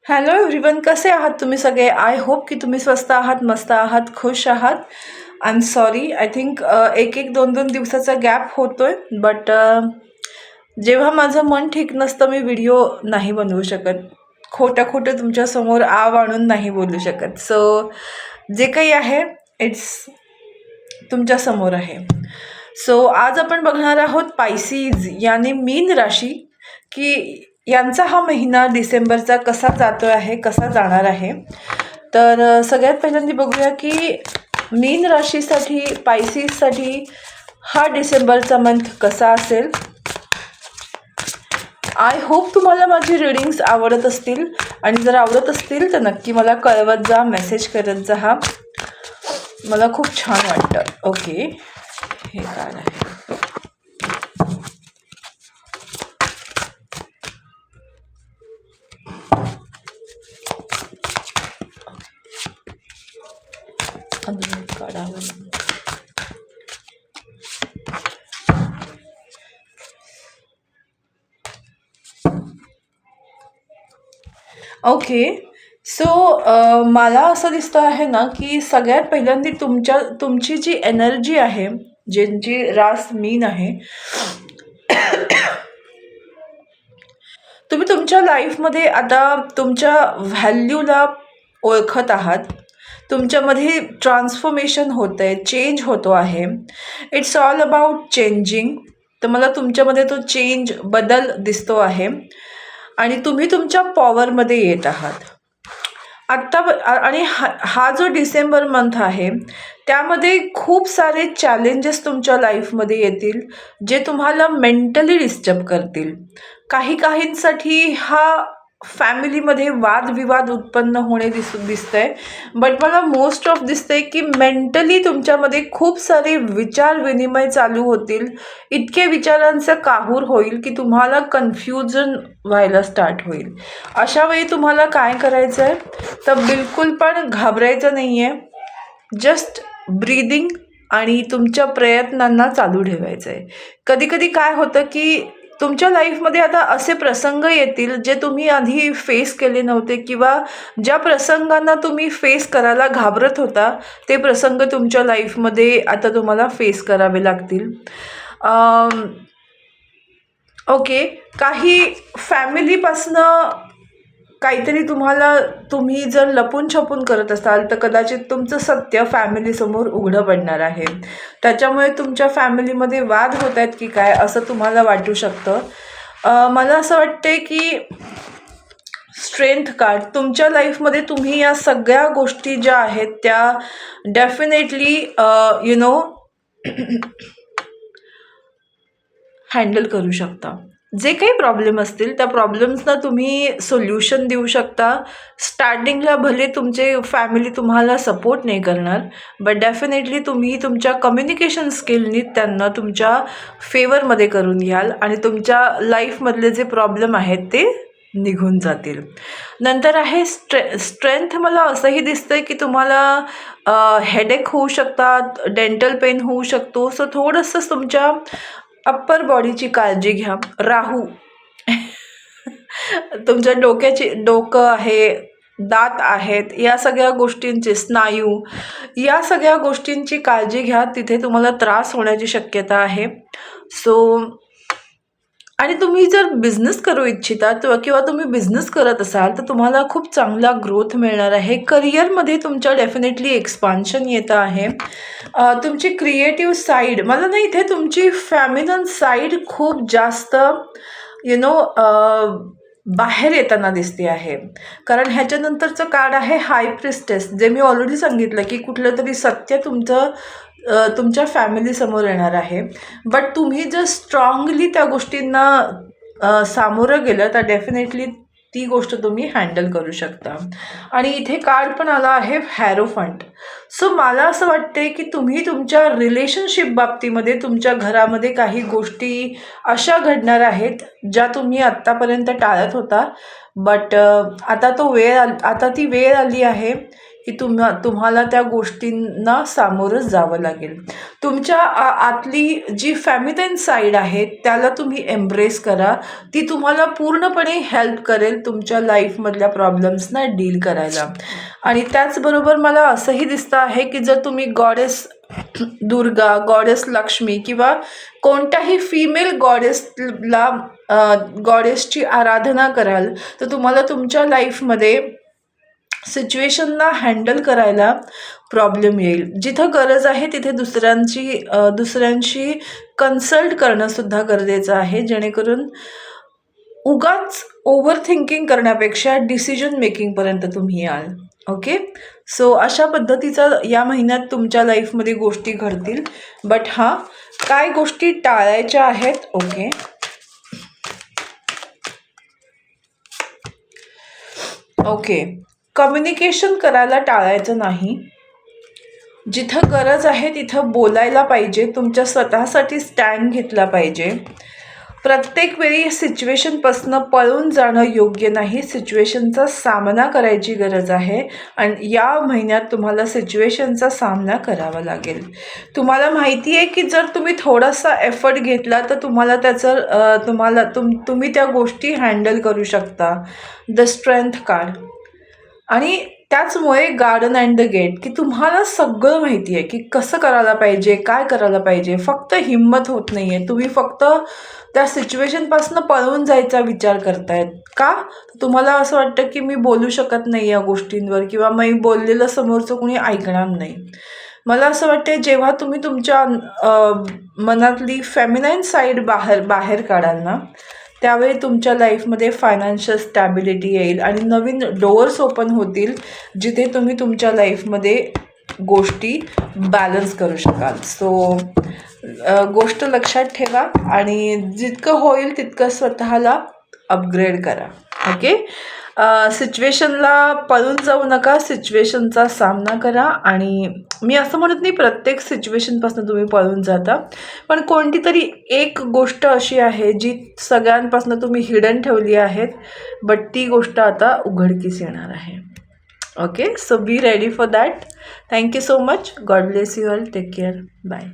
Hello everyone, कसे आहात तुम्ही सगळे? आय होप की तुम्ही स्वस्त आहात, मस्त आहात, खुश आहात. I am sorry, I think एक एक दोन दोन दिवसाचा गॅप होतोय, बट जेव्हा माझं मन ठीक नसतं मी व्हिडिओ नाही बनवू शकत. खोटं खोटं तुमच्यासमोर आव आणून नाही बोलू शकत. सो जे काही आहे इट्स तुमच्यासमोर आहे. सो आज आपण बघणार आहोत पायसीज यानी मीन राशी, की यांचा हा महिना डिसेंबरचा कसा जातो आहे, कसा जाणार आहे. तर सगळ्यात पहिल्यांदा बघूया की मीन राशीसाठी, पायसीजसाठी हा डिसेंबरचा मंथ कसा असेल. आय होप तुम्हाला माझी रीडिंग्स आवडत असतील, आणि जर आवडत असतील तर नक्की मला कळवत जा, मेसेज करत जा. मला खूप छान वाटतं. ओके, हे कार्ड आहे. अजून एक कार्ड आहे. ओके, सो मला असं दिसतं आहे ना की सगळ्यात पहिल्यांदा तुमची जी एनर्जी आहे, ज्यांची रास मीन आहे, तुम्ही तुमच्या लाईफमध्ये आता तुमच्या व्हॅल्यूला ओळखत आहात. तुमच्यामध्ये ट्रान्सफॉर्मेशन होतं आहे, चेंज होतो आहे. It's all about changing. तर मला तुमच्यामध्ये तो चेंज, बदल दिसतो आहे, आणि तुम्ही तुमच्या पॉवरमध्ये येत आहात आत्ता. आणि हा जो डिसेंबर मंथ आहे त्यामध्ये खूप सारे चॅलेंजेस तुमच्या लाईफमध्ये येतील, जे तुम्हाला मेंटली डिस्टर्ब करतील. काहींसाठी हा फॅमिलीमध्ये वादविवाद उत्पन्न होणे दिसतंय, बट मला मोस्ट ऑफ दिसतंय की मेंटली तुमच्यामध्ये खूप सारे विचार विनिमय चालू होतील. इतके विचारांचं काहूर होईल की तुम्हाला कन्फ्युजन व्हायला स्टार्ट होईल. अशा वेळी तुम्हाला काय करायचं आहे, तर बिलकुल पण घाबरायचं नाही आहे. जस्ट ब्रीदिंग आणि तुमच्या प्रयत्नांना चालू ठेवायचं आहे. कधी कधी काय होतं की तुमच्या लाईफमध्ये आता असे प्रसंग येतील जे तुम्ही आधी फेस केले नव्हते, किंवा ज्या प्रसंगांना तुम्ही फेस करायला घाबरत होता ते प्रसंग तुमच्या लाईफमध्ये आता तुम्हाला फेस करावे लागतील. ओके, काही फॅमिलीपासनं काहीतरी तुम्ही जर लपून छपून करत असाल तर कदाचित तुमचं सत्य फॅमिलीसमोर उघडं पडणार आहे. त्याच्यामुळे तुमच्या फॅमिलीमध्ये वाद होत आहेत की काय, असं तुम्हाला वाटू शकतं. मला असं वाटते की स्ट्रेंथ कार्ड तुमच्या लाईफमध्ये तुम्ही या सगळ्या गोष्टी ज्या आहेत त्या डेफिनेटली हँडल करू शकता. जे काही प्रॉब्लेम असतील त्या प्रॉब्लेम्सना तुम्ही सोल्युशन देऊ शकता. स्टार्टिंगला भले तुमचे फॅमिली तुम्हाला सपोर्ट नाही करणार, बट डेफिनेटली तुम्ही तुमच्या कम्युनिकेशन स्किलनी त्यांना तुमच्या फेवरमध्ये करून घ्याल, आणि तुमच्या लाईफमधले जे प्रॉब्लेम आहेत ते निघून जातील. नंतर आहे स्ट्रेंथ. मला असंही दिसतंय की तुम्हाला हेडेक होऊ शकतात, डेंटल पेन होऊ शकतो. सो थोडंसं तुमच्या अप्पर बॉडीची काळजी घ्या. राहू तुमच्या डोकं आहे, दात आहेत, या सगळ्या गोष्टींचे स्नायू, या सगळ्या गोष्टींची काळजी घ्या. तिथे तुम्हाला त्रास होण्याची शक्यता आहे. सो आणि तुम्ही जर बिझनेस करू इच्छिता किंवा तुम्ही बिझनेस करत असाल तर तुम्हाला खूप चांगला ग्रोथ मिळणार आहे. करिअरमध्ये तुमच्या डेफिनेटली एक्सपान्शन येतं आहे. तुमची क्रिएटिव्ह साईड, मला ना इथे तुमची फॅमिनन साईड खूप जास्त बाहेर येताना दिसते आहे. कारण ह्याच्यानंतरचं कार्ड आहे हाय प्रिस्टेस, जे मी ऑलरेडी सांगितलं की कुठलं तरी सत्य तुमच्या फॅमिलीसमोर येणार आहे. बट तुम्ही जर स्ट्रॉंगली त्या गोष्टींना सामोरं गेलं तर डेफिनेटली ती गोष्ट तुम्ही हँडल करू शकता. आणि इथे कार्ड पण आला आहे हॅरोफंट. सो मला असं वाटते की तुम्ही तुमच्या रिलेशनशिप बाबतीमध्ये तुमच्या घरामध्ये काही गोष्टी अशा घडणार आहेत ज्या तुम्ही आत्तापर्यंत टाळत होता, बट आता ती वेळ आली आहे की तुम्हाला त्या गोष्टींना सामोरं जावं लागेल. तुमच्या आतली जी फेमिनिन साईड आहे त्याला तुम्ही एम्ब्रेस करा. ती तुम्हाला पूर्णपणे हेल्प करेल तुमच्या लाईफमधल्या प्रॉब्लेम्सना डील करायला. आणि त्याचबरोबर मला असंही दिसतं आहे की जर तुम्ही गॉडेस दुर्गा, गॉडेस लक्ष्मी किंवा कोणत्याही फिमेल गॉडेसची आराधना कराल तर तुम्हाला तुमच्या लाईफमध्ये सिच्युएशनला हँडल करायला प्रॉब्लेम येईल. जिथं गरज आहे तिथे दुसऱ्यांशी कन्सल्ट करणंसुद्धा गरजेचं आहे, जेणेकरून उगाच ओव्हर थिंकिंग करण्यापेक्षा डिसिजन मेकिंगपर्यंत तुम्ही याल. ओके, सो अशा पद्धतीचा या महिन्यात तुमच्या लाईफमध्ये गोष्टी घडतील. बट काय गोष्टी टाळायच्या आहेत. ओके, कम्युनिकेशन करायला टाळायचं नाही. जिथं गरज आहे तिथं बोलायला पाहिजे. तुमच्या स्वतःसाठी स्टँड घेतला पाहिजे. प्रत्येक वेळी सिच्युएशनपासून पळून जाणं योग्य नाही. सिच्युएशनचा सामना करायची गरज आहे आणि या महिन्यात तुम्हाला सिच्युएशनचा सामना करावा लागेल. तुम्हाला माहिती आहे की जर तुम्ही थोडासा एफर्ट घेतला तर तुम्ही त्या गोष्टी हँडल करू शकता. The strength card. आणि त्याचमुळे गार्डन अँड द गेट, की तुम्हाला सगळं माहिती आहे की कसं करायला पाहिजे, काय करायला पाहिजे. फक्त हिंमत होत नाही आहे. तुम्ही फक्त त्या सिच्युएशनपासून पळून जायचा विचार करतायत. का? तुम्हाला असं वाटतं की मी बोलू शकत नाही या गोष्टींवर किंवा मी बोललेलं समोरचं कोणी ऐकणार नाही. मला असं वाटतं जेव्हा तुम्ही तुमच्या मनातली फेमिनाईन साईड बाहेर काढाल ना, त्यावेळी तुमच्या लाईफमध्ये फायनान्शियल स्टॅबिलिटी येईल आणि नवीन डोअर्स ओपन होतील जिथे तुम्ही तुमच्या लाईफमध्ये गोष्टी बॅलन्स करू शकाल. सो गोष्ट लक्षात ठेवा आणि जितकं होईल तितकं स्वतःला अपग्रेड करा. ओके, सिच्युएशनला पळून जाऊ नका. सिच्युएशनचा सामना करा. आणि मी असं म्हणत नाही प्रत्येक सिच्युएशनपासून तुम्ही पळून जाता, पण कोणती तरी एक गोष्ट अशी आहे जी सगळ्यांपासून तुम्ही हिडन ठेवली आहेत, बट ती गोष्ट आता उघडकीस येणार आहे. Okay, so be ready for that. Thank you so much. God bless you all. Take care. Bye.